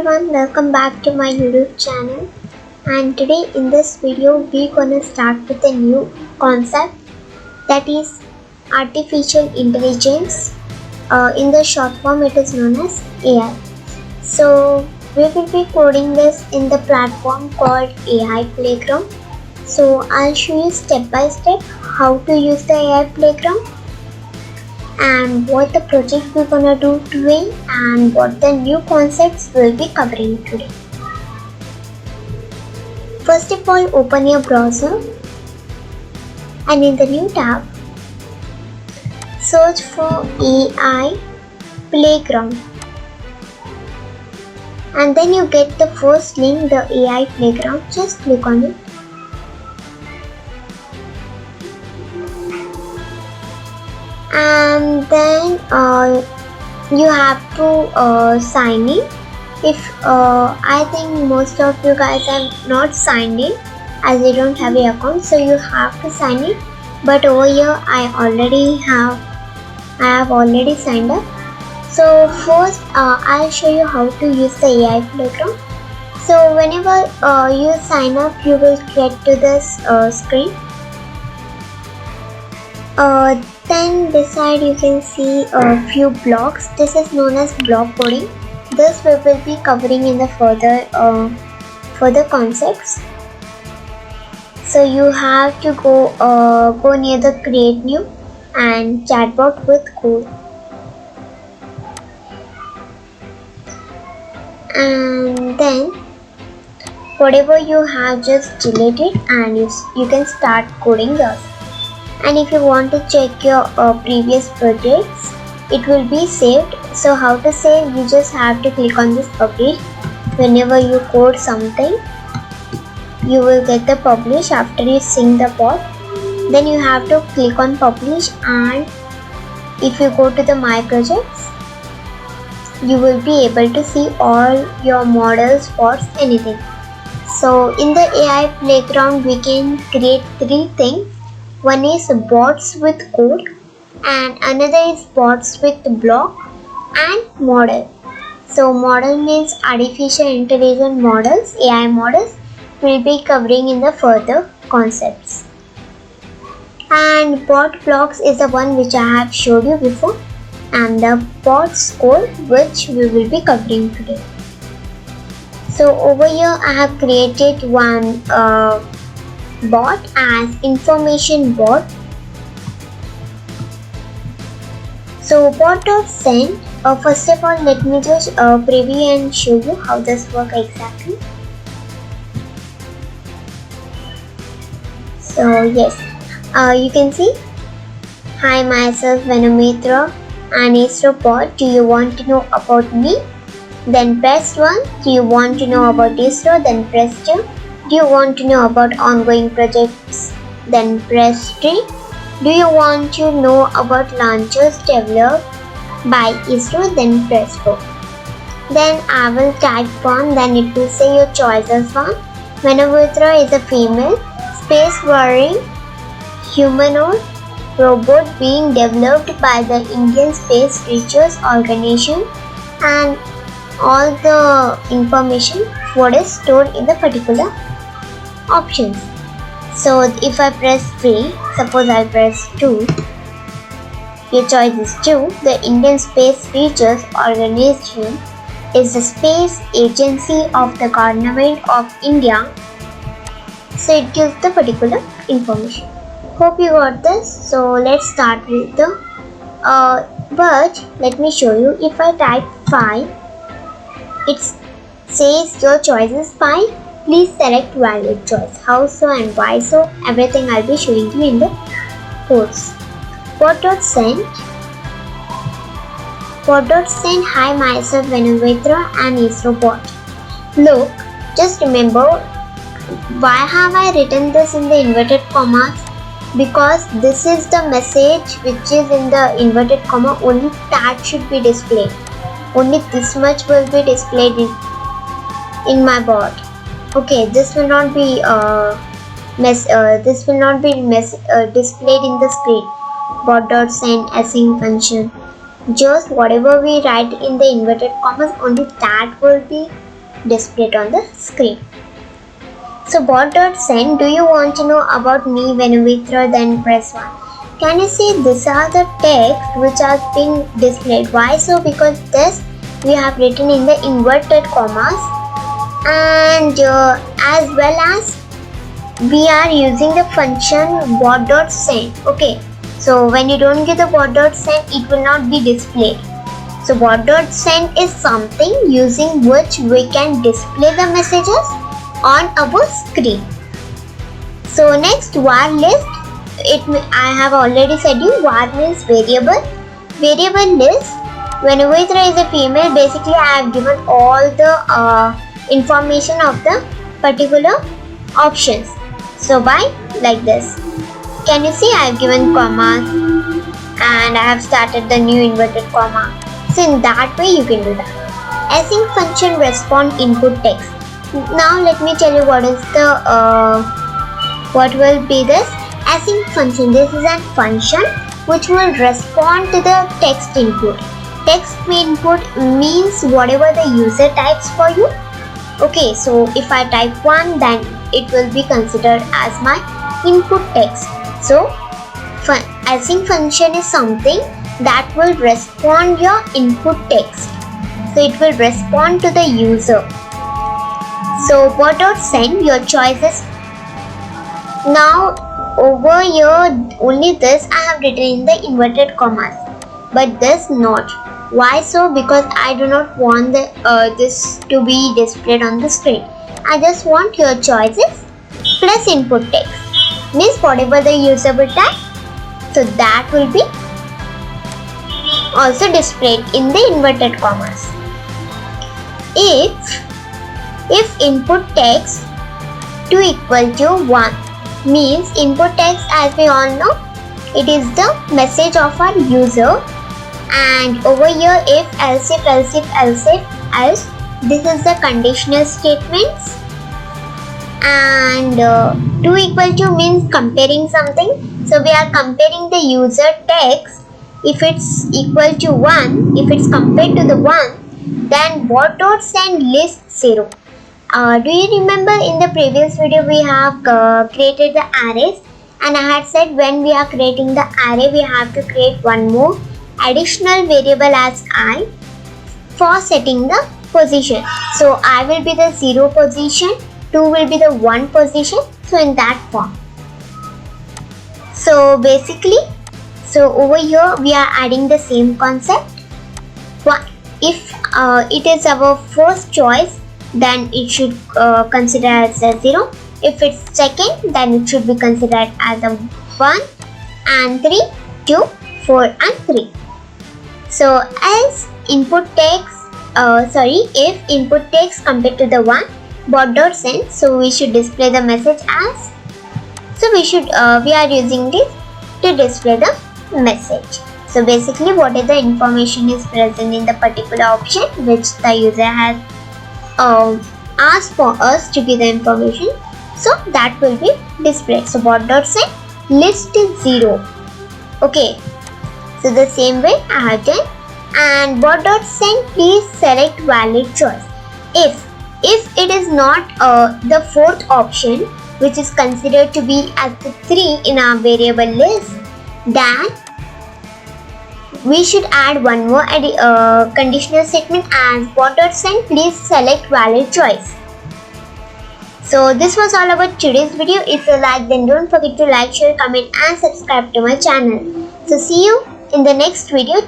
everyone, welcome back to my YouTube channel. And today in this video we're gonna start with a new concept, that is artificial intelligence. In the short form it is known as AI. So we will be coding this in the platform called AI Playground. So I'll show you step by step how to use the AI Playground and what the project we're gonna do today and what the new concepts we'll be covering today. First of all, open your browser and in the new tab search for AI Playground, and then you get the first link, the AI Playground. Just click on it. And then you have to sign in. If I think most of you guys have not signed in as you don't have an account, so you have to sign in. But over here I have already signed up. So first I'll show you how to use the AI Playground. So whenever you sign up, you will get to this screen. Then beside you can see a few blocks. This is known as block coding. This we will be covering in the further concepts. So you have to go near the create new and chatbot with code, and then whatever you have, just delete it and you can start coding yours. And if you want to check your previous projects, it will be saved. So how to save? You just have to click on this publish. Whenever you code something, you will get the publish after you sync the pod. Then you have to click on publish, and if you go to the my projects, you will be able to see all your models, pods, anything. So in the AI Playground we can create three things. One is bots with code, and another is bots with block and model. So model means artificial intelligence models, AI models. We'll be covering in the further concepts. And bot blocks is the one which I have showed you before, and the bots code which we will be covering today. So over here I have created one bot as information bot. So bot.send, first of all let me just preview and show you how this works exactly. So yes, you can see, hi, myself Venamitra, an ISRO bot. Do you want to know about me? Then press 1. Do you want to know about ISRO? Then press 2. Do you want to know about ongoing projects? Then press 3. Do you want to know about launchers developed by ISRO? Then press 4. Then I will type 1, then it will say your choices 1. Venamitra is a female, space-faring humanoid robot being developed by the Indian Space Research Organization, and all the information what is stored in the particular options. So if I press 3, suppose I press 2, your choice is 2. The Indian Space Research Organization is the space agency of the Government of India. So it gives the particular information. Hope you got this. So let's start with the but let me show you. If I type 5, it says your choice is 5. Please select valid choice. How so and why so? Everything I'll be showing you in the course. Bot.send. Bot.send, hi, myself Venamitra, an ISRO bot. Look, just remember, why have I written this in the inverted commas? Because this is the message which is in the inverted comma, only that should be displayed. Only this much will be displayed in my bot. Okay, this will not be displayed in the screen. Bot.send async function. Just whatever we write in the inverted commas, only that will be display it on the screen. So bot.send, do you want to know about me? When you withdraw, then press 1. Can you see these are the text which are being displayed? Why so? Because this we have written in the inverted commas, and as well as we are using the function bot.send. Okay, so when you don't give the bot.send, it will not be displayed. So bot.send is something using which we can display the messages on our screen. So next, var list. I have already said you, var means variable. Variable list. Whenever there is a female, basically I have given all the information of the particular options. So by like this. Can you see I have given commas and I have started the new inverted comma. So in that way you can do that. Async function respond input text. Now let me tell you what is the what will be this async function. This is a function which will respond to the text input. Text input means whatever the user types for you. Okay, so if I type 1, then it will be considered as my input text. So async function is something that will respond your input text. So it will respond to the user. So bot.send, your choices. Now over here only this I have written in the inverted commas, but this not. Why so? Because I do not want this to be displayed on the screen. I just want your choices plus input text. Means whatever the user will type, so that will be also displayed in the inverted commas. If input text 2 equal to 1 means input text, as we all know, it is the message of our user. And over here, if else, this is the conditional statements. And 2 equal to means comparing something. So we are comparing the user text. If it's equal to 1, if it's compared to the 1, then bot.send list 0. Do you remember in the previous video we have created the arrays, and I had said when we are creating the array we have to create one more additional variable as I for setting the position. So I will be the 0 position, 2 will be the 1 position, so in that form. So basically, so over here we are adding the same concept. If it is our first choice, then it should consider as a 0. If it's second, then it should be considered as a 1 and 3, 2, 4 and 3. So as input text, if input text compared to the 1, bot.send, so we should display the message as, so we are using this to display the message. So basically what is the information is present in the particular option which the user has asked for us to give the information, so that will be displayed. So bot.send list is 0. Okay, so the same way I have done. And bot.send, please select valid choice. If it is not the fourth option, which is considered to be as the 3 in our variable list, then we should add one more conditional statement as bot.send, please select valid choice. So this was all about today's video. If you like, then don't forget to like, share, comment and subscribe to my channel. So see you in the next video.